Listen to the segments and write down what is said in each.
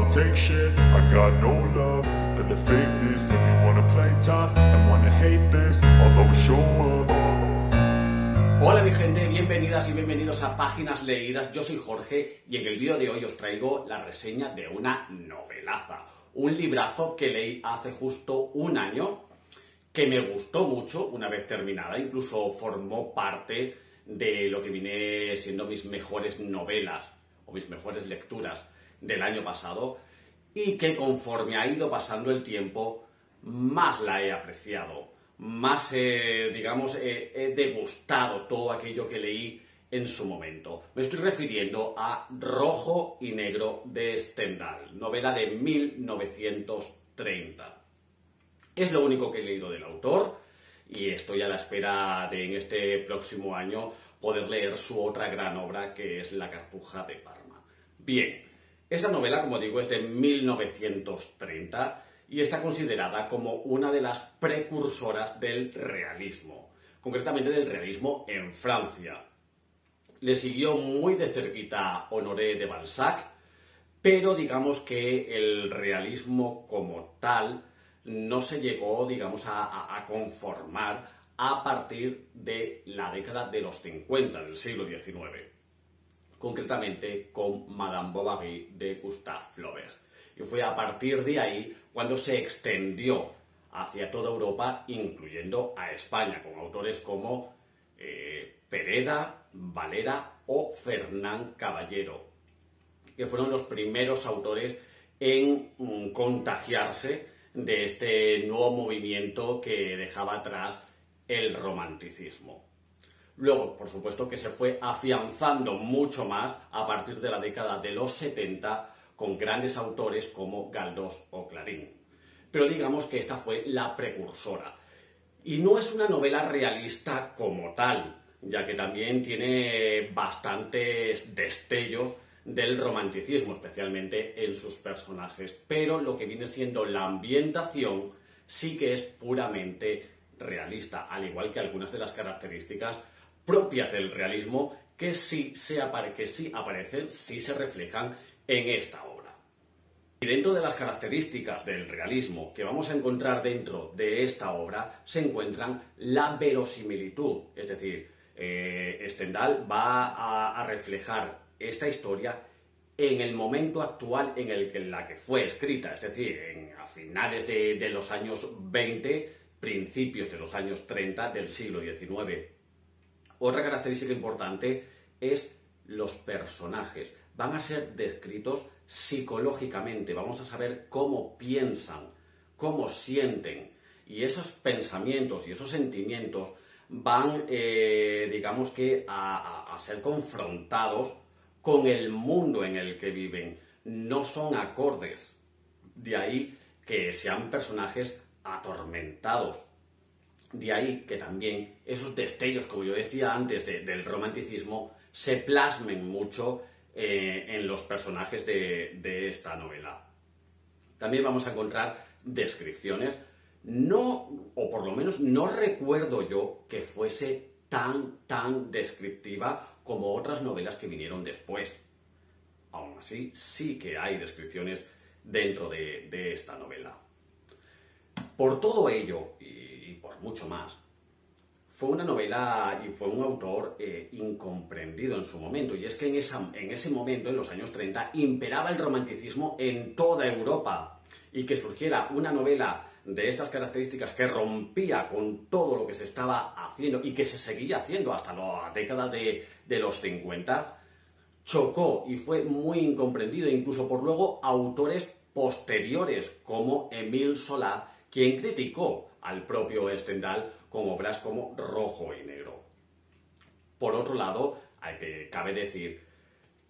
don't take shit. I got no love for the fakeness. If you wanna play tough and wanna hate this, I'll always show up. Hola mi gente, bienvenidas y bienvenidos a Páginas Leídas. Yo soy Jorge y en el vídeo de hoy os traigo la reseña de una novelaza. Un librazo que leí hace justo un año, que me gustó mucho una vez terminada, incluso formó parte de lo que viene siendo mis mejores novelas o mis mejores lecturas del año pasado, y que conforme ha ido pasando el tiempo más la he apreciado, más he degustado todo aquello que leí en su momento. Me estoy refiriendo a Rojo y Negro de Stendhal, novela de 1930. Es lo único que he leído del autor y estoy a la espera de en este próximo año poder leer su otra gran obra, que es La Cartuja de Parma. Bien, esta novela, como digo, es de 1930 y está considerada como una de las precursoras del realismo, concretamente del realismo en Francia. Le siguió muy de cerquita Honoré de Balzac, pero digamos que el realismo como tal no se llegó, a conformar a partir de la década de los 50 del siglo XIX, concretamente con Madame Bovary de Gustave Flaubert. Y fue a partir de ahí cuando se extendió hacia toda Europa, incluyendo a España, con autores como Pereda, Valera o Fernán Caballero, que fueron los primeros autores en contagiarse de este nuevo movimiento que dejaba atrás el romanticismo. Luego, por supuesto, que se fue afianzando mucho más a partir de la década de los 70 con grandes autores como Galdós o Clarín. Pero digamos que esta fue la precursora. Y no es una novela realista como tal, ya que también tiene bastantes destellos del romanticismo, especialmente en sus personajes, pero lo que viene siendo la ambientación sí que es puramente realista, al igual que algunas de las características propias del realismo que sí aparecen, sí se reflejan en esta obra. Y dentro de las características del realismo que vamos a encontrar dentro de esta obra se encuentran la verosimilitud, es decir, Stendhal va a reflejar esta historia en el momento actual en la que fue escrita, es decir, a finales de los años 20, principios de los años 30 del siglo XIX. Otra característica importante es los personajes. Van a ser descritos psicológicamente, vamos a saber cómo piensan, cómo sienten, y esos pensamientos y esos sentimientos van, a ser confrontados con el mundo en el que viven. No son acordes. De ahí que sean personajes atormentados. De ahí que también esos destellos, como yo decía antes, del romanticismo, se plasmen mucho en los personajes de esta novela. También vamos a encontrar descripciones, o por lo menos no recuerdo yo que fuese tan descriptiva como otras novelas que vinieron después. Aún así, sí que hay descripciones dentro de esta novela. Por todo ello, y por mucho más, fue una novela y fue un autor incomprendido en su momento. Y es que en ese momento, en los años 30, imperaba el romanticismo en toda Europa. Y que surgiera una novela de estas características que rompía con todo lo que se estaba haciendo y que se seguía haciendo hasta la década de los 50, chocó y fue muy incomprendido, incluso por luego autores posteriores como Émile Zola, quien criticó al propio Stendhal con obras como Rojo y Negro. Por otro lado, cabe decir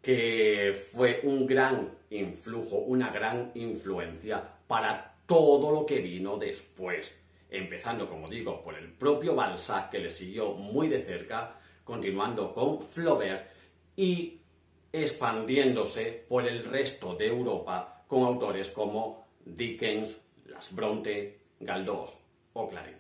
que fue un gran influjo, una gran influencia para todo lo que vino después, empezando, como digo, por el propio Balzac, que le siguió muy de cerca, continuando con Flaubert y expandiéndose por el resto de Europa con autores como Dickens, Las Bronte, Galdós o Clarín.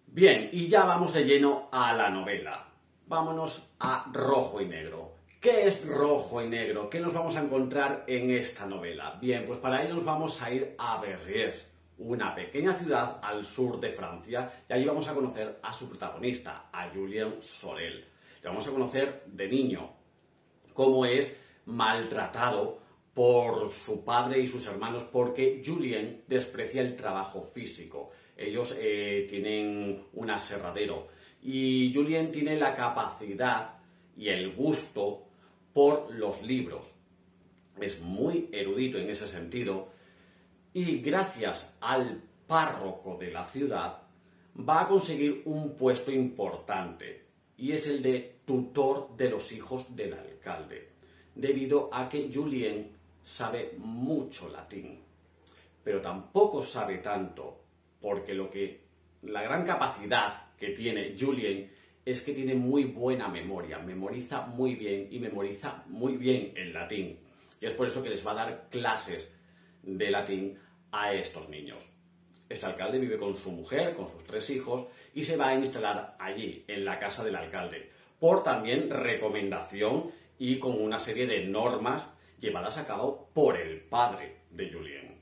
Bien, y ya vamos de lleno a la novela. Vámonos a Rojo y Negro. ¿Qué es rojo y negro? ¿Qué nos vamos a encontrar en esta novela? Bien, pues para ello nos vamos a ir a Verrières, una pequeña ciudad al sur de Francia, y allí vamos a conocer a su protagonista, a Julien Sorel. Le vamos a conocer de niño cómo es maltratado por su padre y sus hermanos porque Julien desprecia el trabajo físico. Ellos tienen un aserradero y Julien tiene la capacidad y el gusto por los libros. Es muy erudito en ese sentido y gracias al párroco de la ciudad va a conseguir un puesto importante y es el de tutor de los hijos del alcalde, debido a que Julien sabe mucho latín, pero tampoco sabe tanto, porque la gran capacidad que tiene Julien es que tiene muy buena memoria, memoriza muy bien y memoriza muy bien el latín, y es por eso que les va a dar clases de latín a estos niños. Este alcalde vive con su mujer, con sus 3 hijos, y se va a instalar allí, en la casa del alcalde, por también recomendación y con una serie de normas llevadas a cabo por el padre de Julien.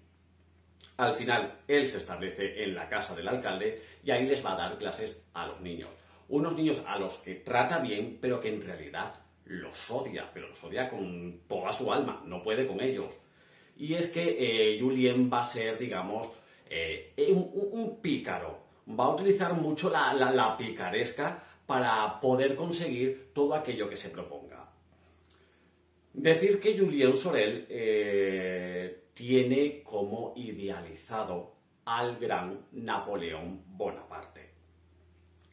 Al final, él se establece en la casa del alcalde y ahí les va a dar clases a los niños. Unos niños a los que trata bien, pero que en realidad los odia, pero los odia con toda su alma, no puede con ellos. Y es que Julien va a ser, digamos, un pícaro. Va a utilizar mucho la picaresca para poder conseguir todo aquello que se proponga. Decir que Julien Sorel tiene como idealizado al gran Napoleón Bonaparte.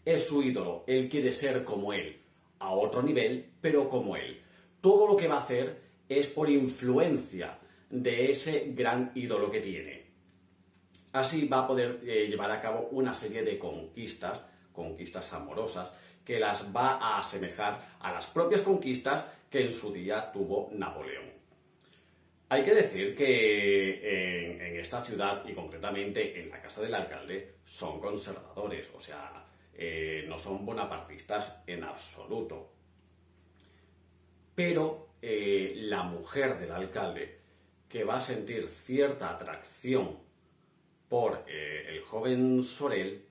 Es su ídolo, él quiere ser como él, a otro nivel, pero como él. Todo lo que va a hacer es por influencia de ese gran ídolo que tiene. Así va a poder llevar a cabo una serie de conquistas amorosas, que las va a asemejar a las propias conquistas que en su día tuvo Napoleón. Hay que decir que en esta ciudad, y concretamente en la casa del alcalde, son conservadores, o sea, no son bonapartistas en absoluto. Pero la mujer del alcalde, que va a sentir cierta atracción por el joven Sorel,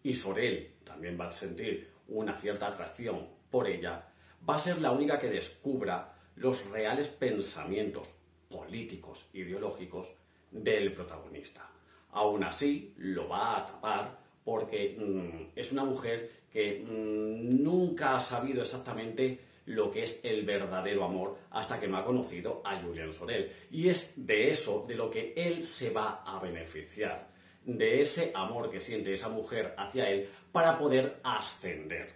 y Sorel también va a sentir una cierta atracción por ella, va a ser la única que descubra los reales pensamientos políticos, ideológicos del protagonista. Aún así, lo va a tapar porque es una mujer que nunca ha sabido exactamente lo que es el verdadero amor hasta que no ha conocido a Julien Sorel. Y es de eso de lo que él se va a beneficiar, de ese amor que siente esa mujer hacia él para poder ascender.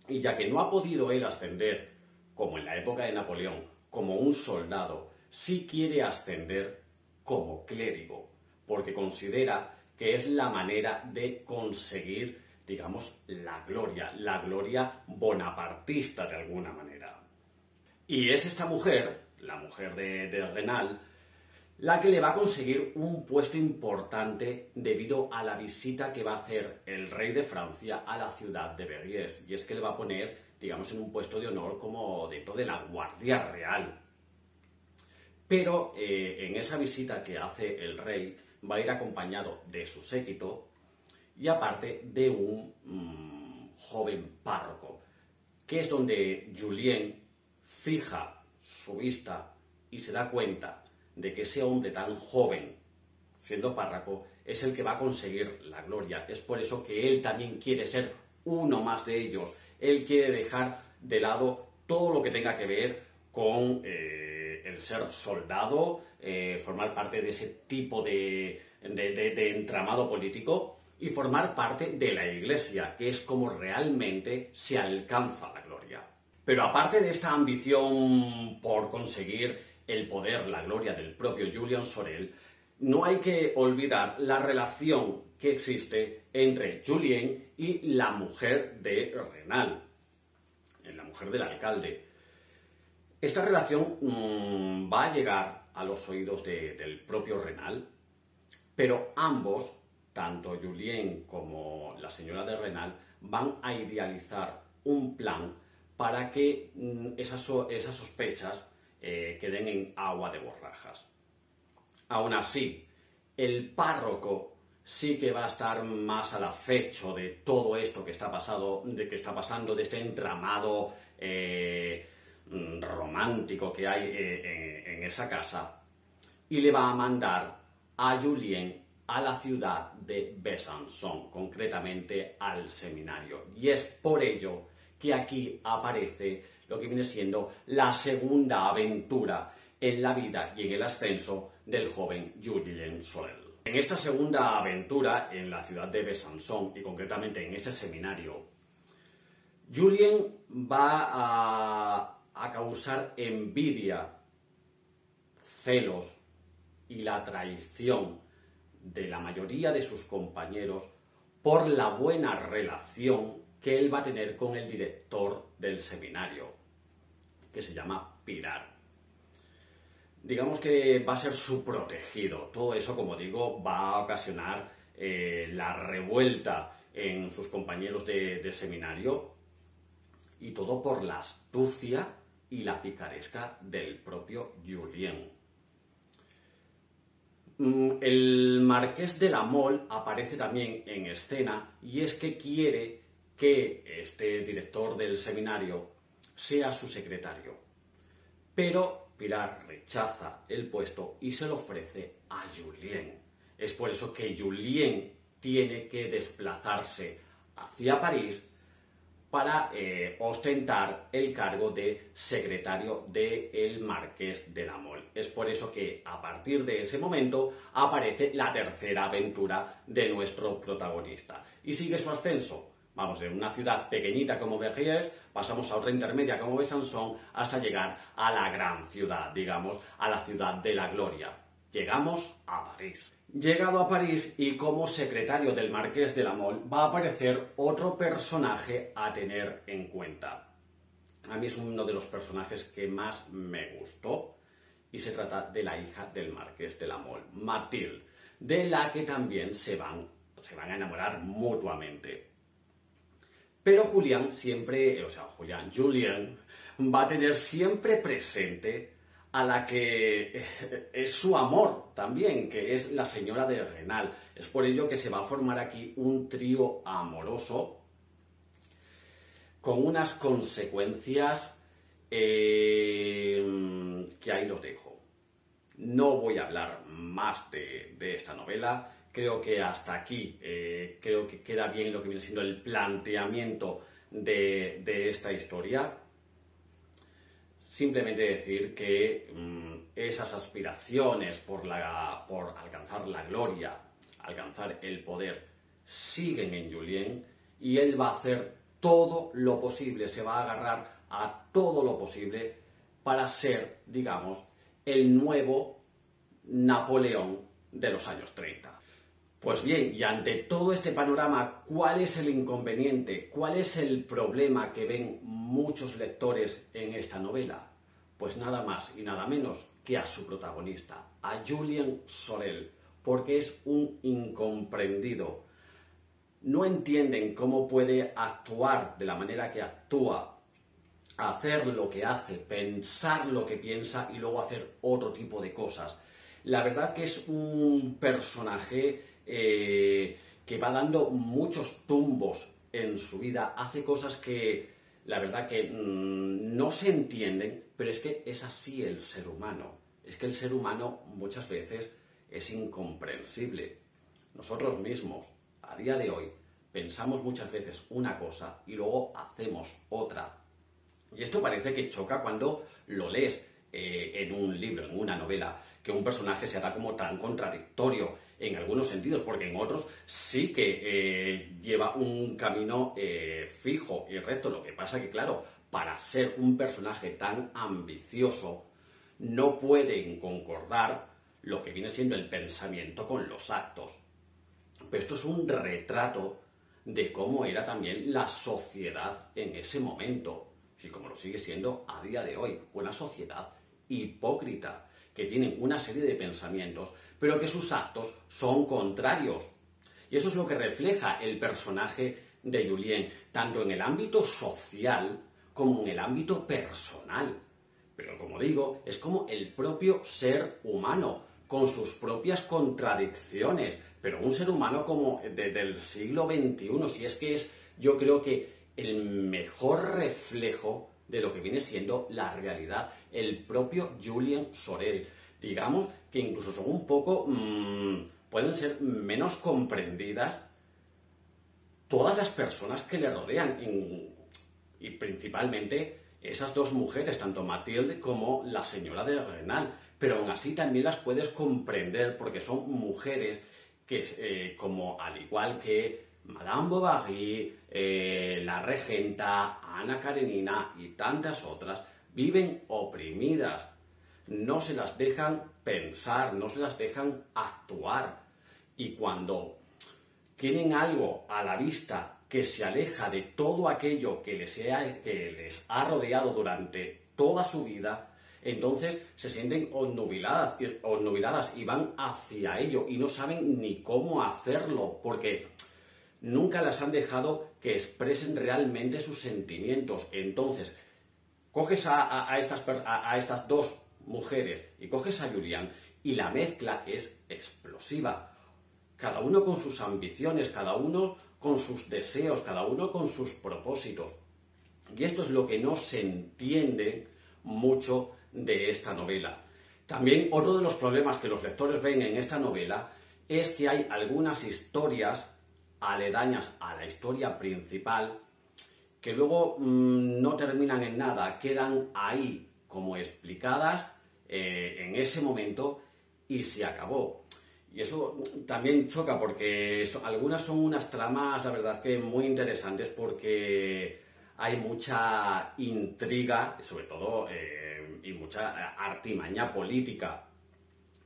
Y ya que no ha podido él ascender, como en la época de Napoleón, como un soldado, sí quiere ascender como clérigo, porque considera que es la manera de conseguir, digamos, la gloria bonapartista de alguna manera. Y es esta mujer, la mujer de Renal, la que le va a conseguir un puesto importante debido a la visita que va a hacer el rey de Francia a la ciudad de Verrières. Y es que le va a poner, digamos, en un puesto de honor como dentro de la Guardia Real. Pero en esa visita que hace el rey va a ir acompañado de su séquito y aparte de un joven párroco, que es donde Julien fija su vista y se da cuenta de que ese hombre tan joven, siendo párroco, es el que va a conseguir la gloria. Es por eso que él también quiere ser uno más de ellos. Él quiere dejar de lado todo lo que tenga que ver con el ser soldado, formar parte de ese tipo de entramado político y formar parte de la Iglesia, que es como realmente se alcanza la gloria. Pero aparte de esta ambición por conseguir el poder, la gloria del propio Julien Sorel, no hay que olvidar la relación que existe entre Julien y la mujer de Renal, la mujer del alcalde. Esta relación va a llegar a los oídos del propio Renal, pero ambos, tanto Julien como la señora de Renal, van a idealizar un plan para que esas sospechas queden en agua de borrajas. Aún así, el párroco sí que va a estar más al acecho de todo esto que está pasando, de este entramado romántico que hay en esa casa, y le va a mandar a Julien a la ciudad de Besançon, concretamente al seminario. Y es por ello que aquí aparece lo que viene siendo la segunda aventura en la vida y en el ascenso del joven Julien Sorel. En esta segunda aventura en la ciudad de Besançon, y concretamente en ese seminario, Julien va a causar envidia, celos y la traición de la mayoría de sus compañeros por la buena relación que él va a tener con el director del seminario, que se llama Pilar. Digamos que va a ser su protegido. Todo eso, como digo, va a ocasionar la revuelta en sus compañeros de seminario, y todo por la astucia y la picaresca del propio Julien. El marqués de la Mole aparece también en escena, y es que quiere que este director del seminario sea su secretario. Pero Pilar rechaza el puesto y se lo ofrece a Julien. Es por eso que Julien tiene que desplazarse hacia París para ostentar el cargo de secretario del marqués de la Mole. Es por eso que a partir de ese momento aparece la tercera aventura de nuestro protagonista y sigue su ascenso. Vamos de una ciudad pequeñita como Verrières, pasamos a otra intermedia como Besançon, hasta llegar a la gran ciudad, digamos, a la ciudad de la gloria. Llegamos a París. Llegado a París y como secretario del marqués de la Mole va a aparecer otro personaje a tener en cuenta. A mí es uno de los personajes que más me gustó, y se trata de la hija del marqués de la Mole, Mathilde, de la que también se van a enamorar mutuamente. Pero Julien va a tener siempre presente a la que es su amor también, que es la señora de Rênal. Es por ello que se va a formar aquí un trío amoroso con unas consecuencias que ahí los dejo. No voy a hablar más de esta novela. Creo que hasta aquí creo que queda bien lo que viene siendo el planteamiento de esta historia. Simplemente decir que esas aspiraciones por alcanzar la gloria, alcanzar el poder, siguen en Julien, y él va a hacer todo lo posible, se va a agarrar a todo lo posible para ser, digamos, el nuevo Napoleón de los años 30. Pues bien, y ante todo este panorama, ¿cuál es el inconveniente? ¿Cuál es el problema que ven muchos lectores en esta novela? Pues nada más y nada menos que a su protagonista, a Julien Sorel, porque es un incomprendido. No entienden cómo puede actuar de la manera que actúa, hacer lo que hace, pensar lo que piensa y luego hacer otro tipo de cosas. La verdad que es un personaje que va dando muchos tumbos en su vida, hace cosas que la verdad que no se entienden, pero es que es así el ser humano. Es que el ser humano muchas veces es incomprensible. Nosotros mismos, a día de hoy, pensamos muchas veces una cosa y luego hacemos otra. Y esto parece que choca cuando lo lees en un libro, en una novela, que un personaje sea como tan contradictorio en algunos sentidos, porque en otros sí que lleva un camino fijo y recto. Lo que pasa que, claro, para ser un personaje tan ambicioso no pueden concordar lo que viene siendo el pensamiento con los actos. Pero esto es un retrato de cómo era también la sociedad en ese momento, y como lo sigue siendo a día de hoy, una sociedad hipócrita, que tienen una serie de pensamientos, pero que sus actos son contrarios. Y eso es lo que refleja el personaje de Julien, tanto en el ámbito social como en el ámbito personal. Pero como digo, es como el propio ser humano, con sus propias contradicciones, pero un ser humano como del siglo XXI, si es que es, yo creo que el mejor reflejo de lo que viene siendo la realidad, el propio Julien Sorel. Digamos que incluso son un poco, pueden ser menos comprendidas todas las personas que le rodean, y principalmente esas dos mujeres, tanto Mathilde como la señora de Renal, pero aún así también las puedes comprender porque son mujeres que, como al igual que Madame Bovary, la regenta, Ana Karenina y tantas otras, viven oprimidas, no se las dejan pensar, no se las dejan actuar, y cuando tienen algo a la vista que se aleja de todo aquello que les ha rodeado durante toda su vida, entonces se sienten obnubiladas y van hacia ello y no saben ni cómo hacerlo, porque nunca las han dejado que expresen realmente sus sentimientos. Entonces, coges a estas dos mujeres y coges a Julian y la mezcla es explosiva. Cada uno con sus ambiciones, cada uno con sus deseos, cada uno con sus propósitos. Y esto es lo que no se entiende mucho de esta novela. También otro de los problemas que los lectores ven en esta novela es que hay algunas historias aledañas a la historia principal que luego no terminan en nada, quedan ahí como explicadas en ese momento y se acabó. Y eso también choca porque algunas son unas tramas, la verdad, que muy interesantes porque hay mucha intriga, sobre todo, y mucha artimaña política.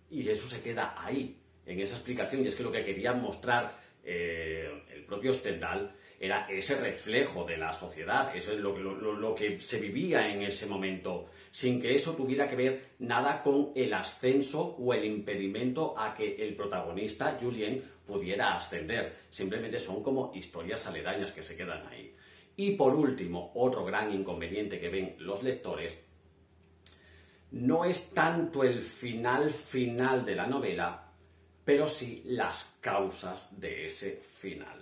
Y eso se queda ahí, en esa explicación. Y es que lo que quería mostrar el propio Stendhal era ese reflejo de la sociedad, eso es lo que se vivía en ese momento, sin que eso tuviera que ver nada con el ascenso o el impedimento a que el protagonista, Julien, pudiera ascender. Simplemente son como historias aledañas que se quedan ahí. Y por último, otro gran inconveniente que ven los lectores, no es tanto el final de la novela, pero sí las causas de ese final.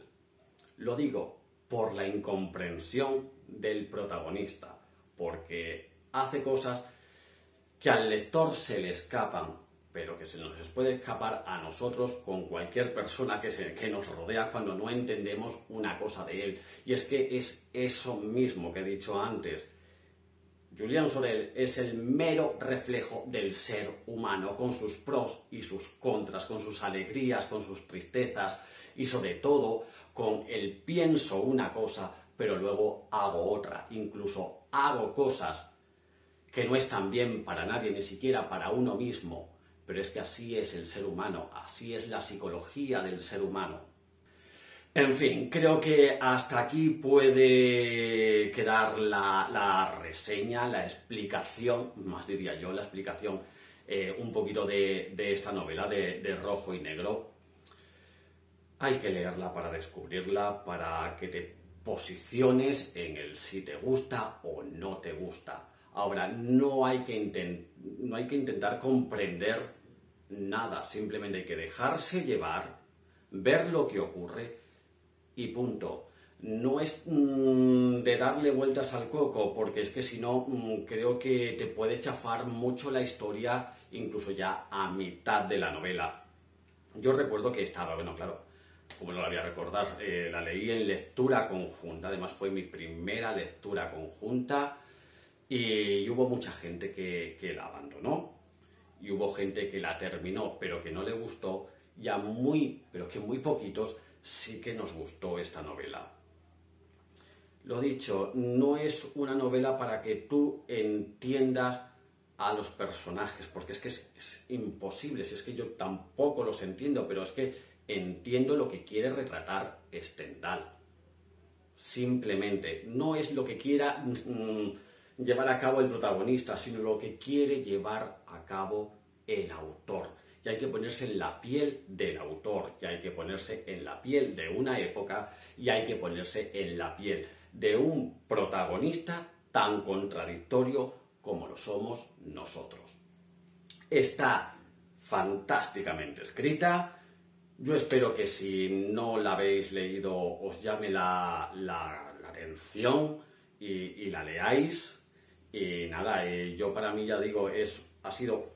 Lo digo por la incomprensión del protagonista, porque hace cosas que al lector se le escapan, pero que se nos puede escapar a nosotros con cualquier persona que nos rodea cuando no entendemos una cosa de él. Y es que es eso mismo que he dicho antes. Julien Sorel es el mero reflejo del ser humano, con sus pros y sus contras, con sus alegrías, con sus tristezas y sobre todo con el pienso una cosa, pero luego hago otra. Incluso hago cosas que no están bien para nadie, ni siquiera para uno mismo. Pero es que así es el ser humano, así es la psicología del ser humano. En fin, creo que hasta aquí puede quedar la reseña, la explicación, más diría yo, la explicación un poquito de esta novela de Rojo y Negro. Hay que leerla para descubrirla, para que te posiciones en el si te gusta o no te gusta. Ahora, no hay que intentar comprender nada, simplemente hay que dejarse llevar, ver lo que ocurre y punto. No es de darle vueltas al coco, porque es que si no, creo que te puede chafar mucho la historia, incluso ya a mitad de la novela. Yo recuerdo que estaba, bueno, claro, como no la voy a recordar, la leí en lectura conjunta, además fue mi primera lectura conjunta, y hubo mucha gente que la abandonó, y hubo gente que la terminó, pero que no le gustó, pero que muy poquitos sí que nos gustó esta novela. Lo dicho, no es una novela para que tú entiendas a los personajes, porque es que es imposible, si es que yo tampoco los entiendo, pero es que entiendo lo que quiere retratar Stendhal. Simplemente, no es lo que quiera llevar a cabo el protagonista, sino lo que quiere llevar a cabo el autor. Y hay que ponerse en la piel del autor, y hay que ponerse en la piel de una época, y hay que ponerse en la piel de un protagonista tan contradictorio como lo somos nosotros. Está fantásticamente escrita. Yo espero que si no la habéis leído os llame la atención y la leáis. Y nada, yo para mí, ya digo,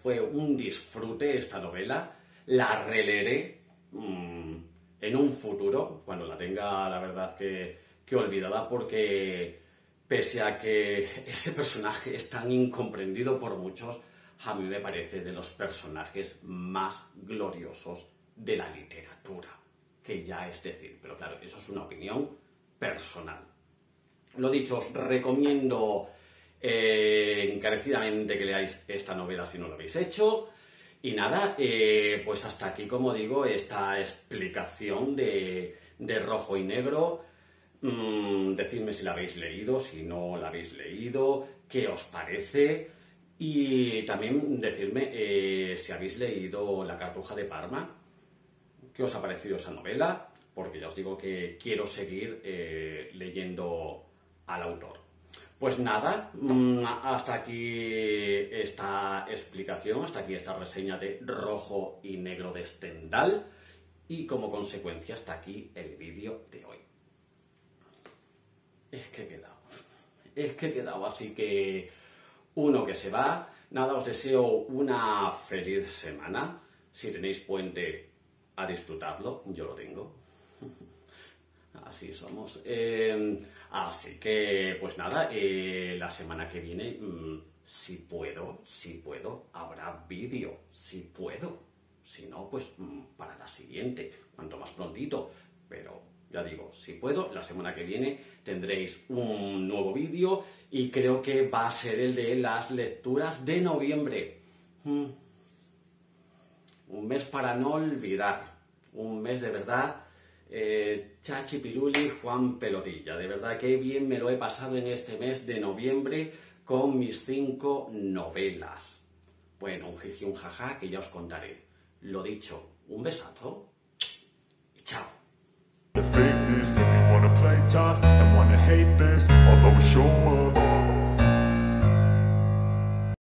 fue un disfrute esta novela. La releeré en un futuro, cuando la tenga, la verdad, que olvidada, porque pese a que ese personaje es tan incomprendido por muchos, a mí me parece de los personajes más gloriosos de la literatura, que ya es decir, pero claro, eso es una opinión personal. Lo dicho, os recomiendo encarecidamente que leáis esta novela si no lo habéis hecho. Y nada, pues hasta aquí, como digo, esta explicación de Rojo y Negro. Decidme si la habéis leído, si no la habéis leído, qué os parece. Y también decidme si habéis leído La Cartuja de Parma, qué os ha parecido esa novela, porque ya os digo que quiero seguir leyendo al autor. Pues nada, hasta aquí esta explicación, hasta aquí esta reseña de Rojo y Negro de Stendhal, y como consecuencia hasta aquí el vídeo de hoy. Es que he quedado, así que uno que se va. Nada, os deseo una feliz semana. Si tenéis puente, a disfrutarlo, yo lo tengo. Así somos. Así que, pues nada, la semana que viene, si puedo, habrá vídeo, si puedo. Si no, pues para la siguiente, cuanto más prontito. Pero ya digo, si puedo, la semana que viene tendréis un nuevo vídeo y creo que va a ser el de las lecturas de noviembre. Un mes para no olvidar, un mes de verdad. Chachi Piruli, Juan Pelotilla, de verdad que bien me lo he pasado en este mes de noviembre con mis 5 novelas. Bueno, un jiji, un jaja, que ya os contaré. Lo dicho, un besazo y chao. The fakeness, if you wanna play tough and wanna hate this, I'll always show up.